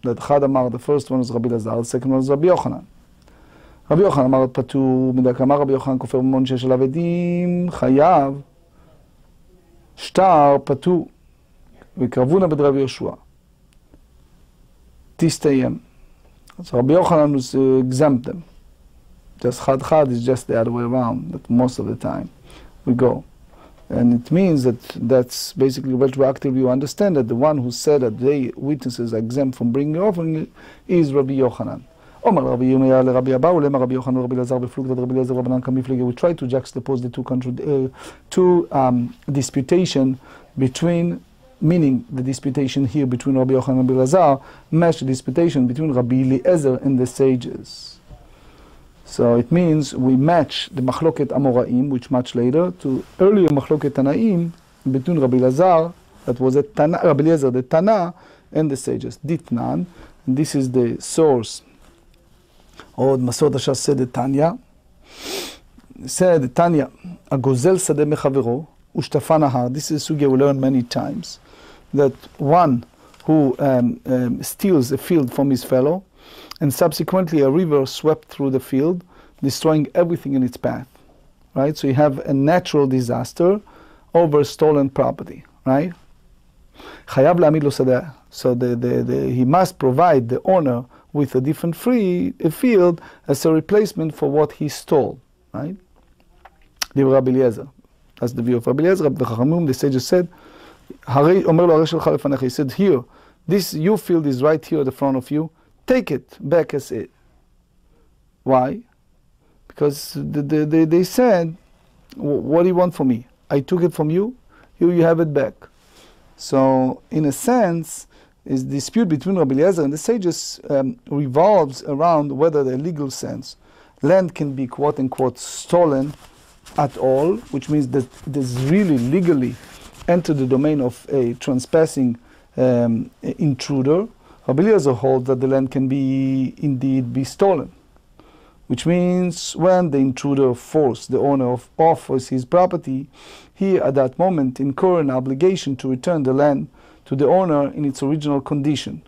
That Chad Amar, the first one is Rabbi Lazar, the second one is Rabbi Yochanan. Rabbi Yochanan אמר פטור, מדקאמר רבי יוחנן כופר ממון שיש עליו עדים, חייב, שטר פטור, וקרבונה בדרבי יהושע. תסתיים. So Rabbi Yochanan was exempt them. Just chad is just the other way around, that most of the time we go. And it means that that's basically retroactively you understand that the one who said that they witnesses are exempt from bringing offering is Rabbi Yochanan. We try to juxtapose the two disputation between, meaning the disputation here between Rabbi Yochanan and Rabbi Lazar, match the disputation between Rabbi Eliezer and the sages. So it means we match the Machloket Amoraim, which much later, to earlier Machloket Tanaim between Rabbi Lazar, that was a Tana, Rabbi Eliezer, the Tana, and the sages. Ditnan, and this is the source. Or Masod Asher said the Tanya. Said Tanya, Agozel Sadeh Mechavero, Ushtafa Nahar. This is a sugya we learned many times. That one who steals a field from his fellow, and subsequently a river swept through the field, destroying everything in its path. Right? So you have a natural disaster over stolen property. Right? Chayav La'amid Lo Sadeh. So he must provide the owner with a different field as a replacement for what he stole, right? Rabbi Eliezer. That's the view of Rabbi Eliezer. Rabbi Chachamim, the sages said, he said, here, this your field is right here at the front of you. Take it back as it. Why? Because they said, what do you want from me? I took it from you, here you have it back. So, in a sense, is dispute between Rabbi Eliezer and the sages revolves around whether the legal sense land can be quote-unquote stolen at all, which means that there's really legally entered the domain of a trespassing intruder. Rabbi Eliezer holds that the land can be indeed be stolen, which means when the intruder forced the owner off his property, he at that moment incurred an obligation to return the land to the owner in its original condition,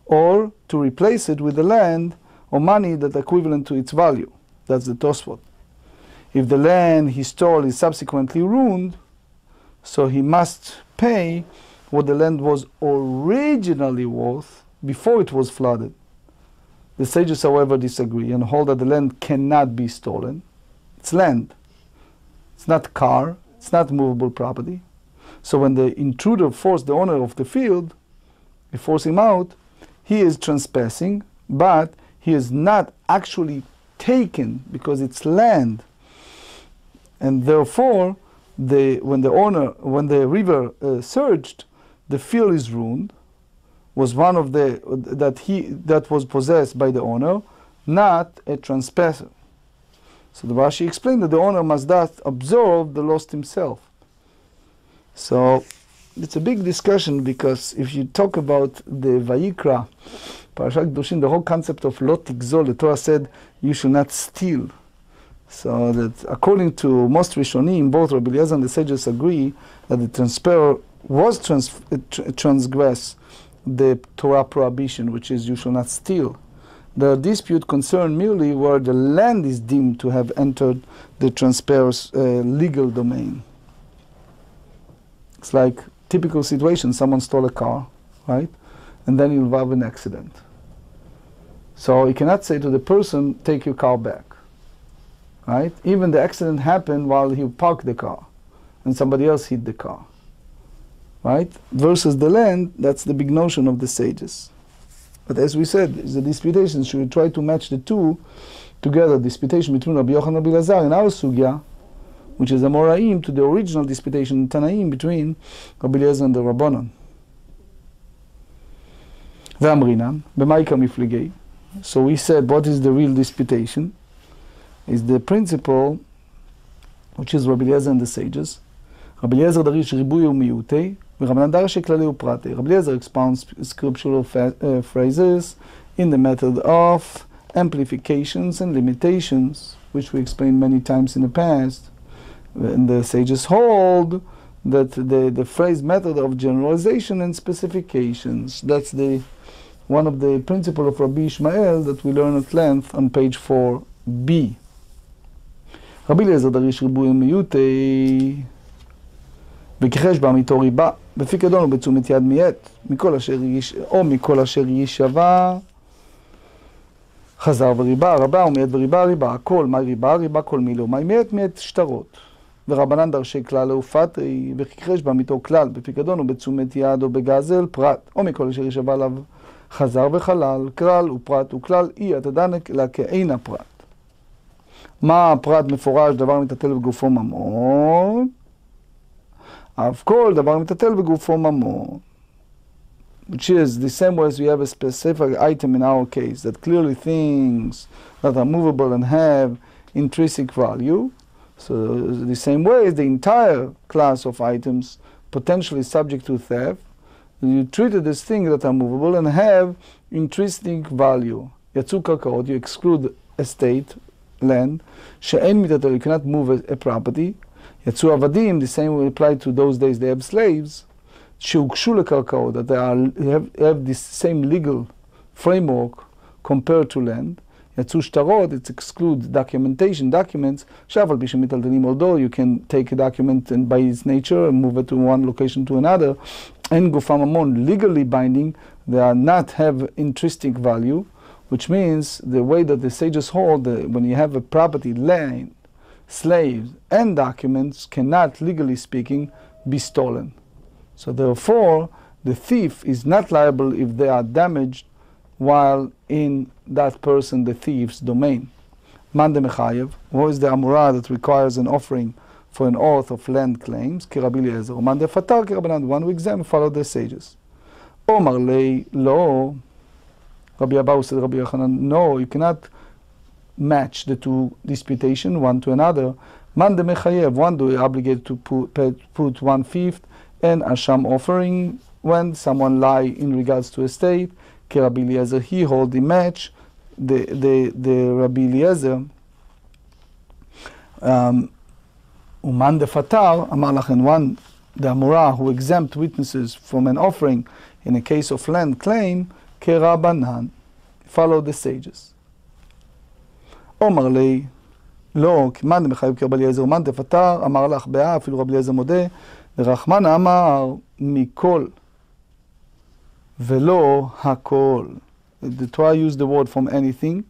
or to replace it with the land or money that equivalent to its value. That's the Tosfot. If the land he stole is subsequently ruined, so he must pay what the land was originally worth before it was flooded. The sages, however, disagree and hold that the land cannot be stolen. It's land. It's not car. It's not movable property. So when the intruder forced the owner of the field, he forced him out, he is trespassing, but he is not actually taken because it's land. And therefore, when the river surged, the field is ruined, was one of the that was possessed by the owner, not a trespasser. So the Rashi explained that the owner must thus absorb the loss himself. So it's a big discussion, because if you talk about the Vayikra, Parashat Kedushim, the whole concept of lo tigzol, the Torah said you should not steal. So that according to most Rishonim, both Rabbi Eliezer and the sages agree that the transparer was transgress the Torah prohibition, which is you shall not steal. The dispute concerned merely where the land is deemed to have entered the transparer's legal domain. It's like typical situation: someone stole a car, right, and then you'll have an accident. So you cannot say to the person, take your car back, right? Even the accident happened while he parked the car and somebody else hit the car, right? Versus the land, that's the big notion of the sages. But as we said, the disputation, should we try to match the two together, disputation between Rabbi Yochanan and Rabbi Elazar in our sugya, which is a Moraim, to the original disputation in Tanaim between Rabbi Eliezer and the Rabbanon. Ve'amrinan, b'maika mifligei. So we said, what is the real disputation? Is the principle, which is Rabbi Eliezer and the sages. Rabbi Eliezer darish ribuy u'miyutei, v'Rabbanan darish klali u'pratei. Rabbi Eliezer expounds scriptural phrases in the method of amplifications and limitations, which we explained many times in the past. And the sages hold that the phrase method of generalization and specifications, that's one of the principles of Rabbi Ishmael that we learn at length on page 4b. Rabbi Eliezer darish ribuy u'miyutei וכיחש בעמיתו ריבה, בפיקדון ובתשומת יד מיעט, מכל אשר יישבע, חזר וריבה, רבה ומיעט וריבה, ריבה, הכל, מה ריבה, ריבה, כל מילו, מה מיעט, מיעט שטרות. ורבנן דרשי כלל לעופתי, וכיחש בעמיתו כלל, בפיקדון ובתשומת יד או בגזל, פרט, או מכל אשר יישבע עליו, חזר וחלל, כלל ופרט וכלל, אי התדנק לה כאין הפרט. מה הפרט מפורש, דבר מתעטל בגופו ממון, of course, דבר מתעטל בגופו ממון, which is the same way as we have a specific item in our case, that clearly things that are movable and have intrinsic value. So the same way as the entire class of items potentially subject to theft, you treat it as things that are movable and have intrinsic value. יצאו קרקעות, you exclude estate, land, שאין מתעטל, you cannot move a property. יצאו עבדים, the same will apply to those days they have slaves, שהוגשו לקרקעות, that they have this same legal framework compared to land. יצאו שטרות, it excludes documentation, documents, שאף על פי שמטלטלים, although you can take a document and by its nature and move it to one location to another, אין גופם ממון, legally binding, they are not have intrinsic value, which means the way that the sages hold, when you have a property, land, slaves and documents cannot, legally speaking, be stolen. So therefore, the thief is not liable if they are damaged while in that person, the thief's domain. Man de mechayev, what is the amurah that requires an offering for an oath of land claims? Ki Rabbi Eliezer. Man de fatar ki Rabbanan, one who examine, follow the sages. Omar lei lo, Rabbi Abahu said, Rabbi Yochanan, no, you cannot match the two disputation one to another. Man de mechayev, one do obligated to put 1/5 and asham offering when someone lie in regards to estate. Ki Rabbi Eliezer, he hold the match the Rabbi Eliezer, Uman de Fatar, Amar Lachen, one, the Amorah, who exempt witnesses from an offering in a case of land claim, Kerabanan, follow the sages. Omar Lei, לא, כמאן דמחייב כרבי אליעזר מאן דפטר, אמר לך באה, אפילו רבי אליעזר מודה, ורחמן אמר מכל ולא הכל. The Torah used the word from anything,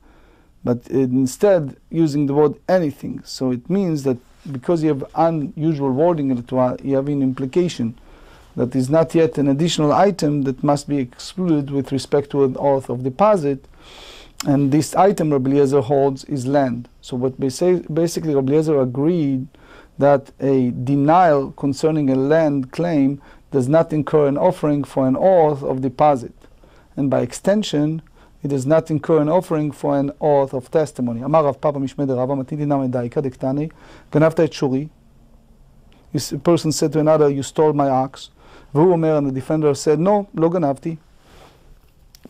but instead using the word anything. So it means that because you have unusual wording in the Torah, you have an implication that is not yet an additional item that must be excluded with respect to an oath of deposit. And this item Rabbi Eliezer holds is land. So what basically Rabbi Eliezer agreed that a denial concerning a land claim does not incur an offering for an oath of deposit. And by extension, it does not incur an offering for an oath of testimony. Amar Rav Papa Mishmei de Rava Matiti Name Daika Dektani Ganavta et Shuri. A person said to another, you stole my ox. V'hu Omer, and the defender said, no, lo ganavti.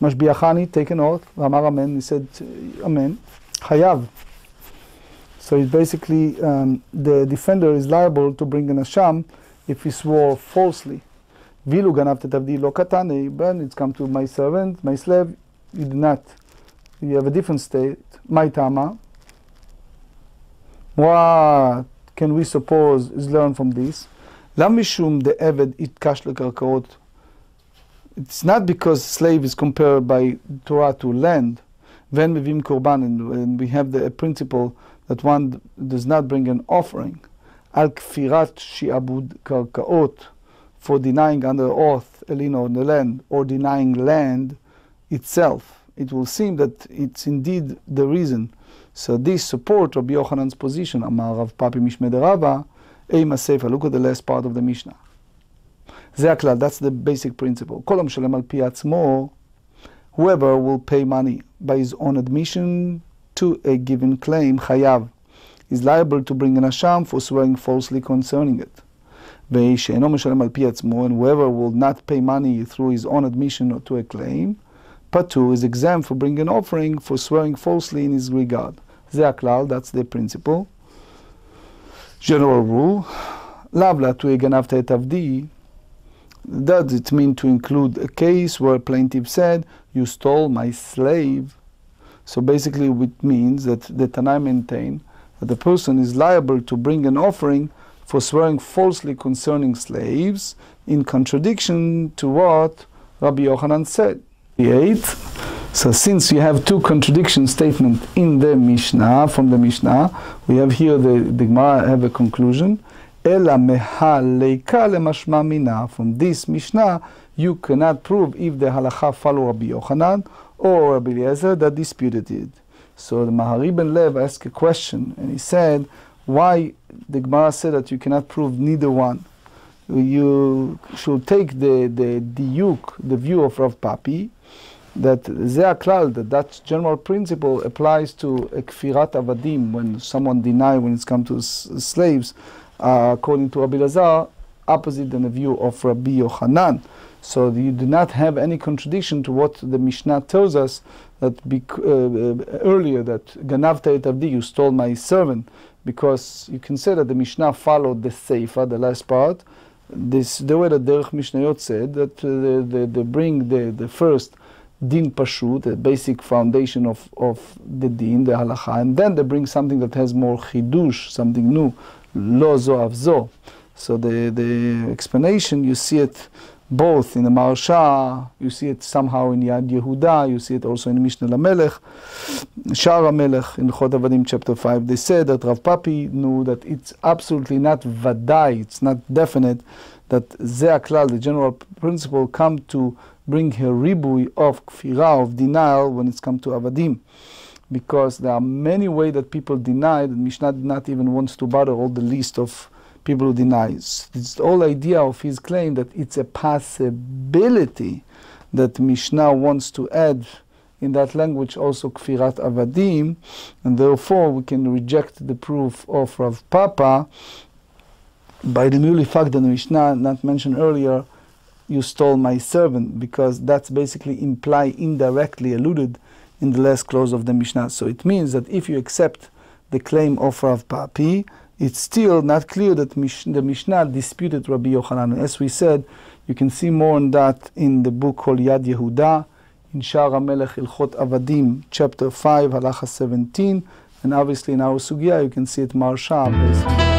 Mashbiachani, take an oath. Amar Amen. He said, Amen. Chayav. So it's basically the defender is liable to bring an asham if he swore falsely. Vilu ganavte tavdi lo katane. But it's come to my servant, my slave. You did not. You have a different state. My tama. What can we suppose is learned from this? Lam mishum de eved itkash lekarkaot. It's not because slave is compared by Torah to land. Ven mevim korban, and we have the principle that one does not bring an offering. Al kfirat shi'abud karkaot, for denying under oath elino on the land, or denying land itself. It will seem that it's indeed the reason. So this support Rabbi Yochanan's position. Amar Rav Papi Mishmei de Rava, Eima Sefer. Look at the last part of the Mishnah. That's the basic principle. Kolam shalem al pi atzmo, whoever will pay money by his own admission to a given claim, chayav, is liable to bring an asham for swearing falsely concerning it. Ve'she'eno meshalem al pi atzmo, and whoever will not pay money through his own admission to a claim, patu, is exempt for bringing an offering for swearing falsely in his regard. That's the principle. General rule. Lavla tu eganavta et avdi. Does it mean to include a case where a plaintiff said, you stole my slave? So basically it means that the Tanai maintain that the person is liable to bring an offering for swearing falsely concerning slaves, in contradiction to what Rabbi Yochanan said. 8. So since you have two contradiction statements in the Mishnah, from the Mishnah, we have here the Gemara have a conclusion. Ela mehaleika lemashma mina. From this Mishnah, you cannot prove if the Halakha follow Rabbi Yochanan or Rabbi Eliezer that disputed it. So the Mahari ben Lev asked a question, and he said, why the Gemara said that you cannot prove neither one? You should take the diuk, the view of Rav Papi, that that general principle applies to a kfirat avadim, when someone denies when it's come to slaves, according to Rabbi Elazar, opposite than the view of Rabbi Yochanan. So you do not have any contradiction to what the Mishnah tells us that earlier, that ganavta et avdi, you stole my servant, because you can say that the Mishnah followed the Seifa, the last part. The way that Derech Mishnayot said that they bring the first din pashut, the basic foundation of the din, the halakha, and then they bring something that has more chidush, something new, lo zo av zo. So the explanation, you see it both in the Maharsha, you see it somehow in Yad Yehuda, you see it also in Mishnah Lamelech, Shar HaMelech, in Chot Avadim chapter 5. They said that Rav Papi knew that it's absolutely not vadai, it's not definite, that Ze Aklal, the general principle, come to bring a ribui of kfirah, of denial, when it's come to Avadim. Because there are many ways that people deny, that Mishnah not even wants to bother all the list of people who denies. It's the whole idea of his claim that it's a possibility that Mishnah wants to add in that language also kfirat avadim, and therefore we can reject the proof of Rav Papa by the merely fact that the Mishnah not mentioned earlier, you stole my servant, because that's basically indirectly alluded in the last clause of the Mishnah. So it means that if you accept the claim of Rav Papi, it's still not clear that the Mishnah disputed Rabbi Yochanan. As we said, you can see more on that in the book called Yad Yehuda, in Shar HaMelech Ilchot Avadim, chapter 5, Halakha 17, and obviously in our Sugya you can see it Marsha.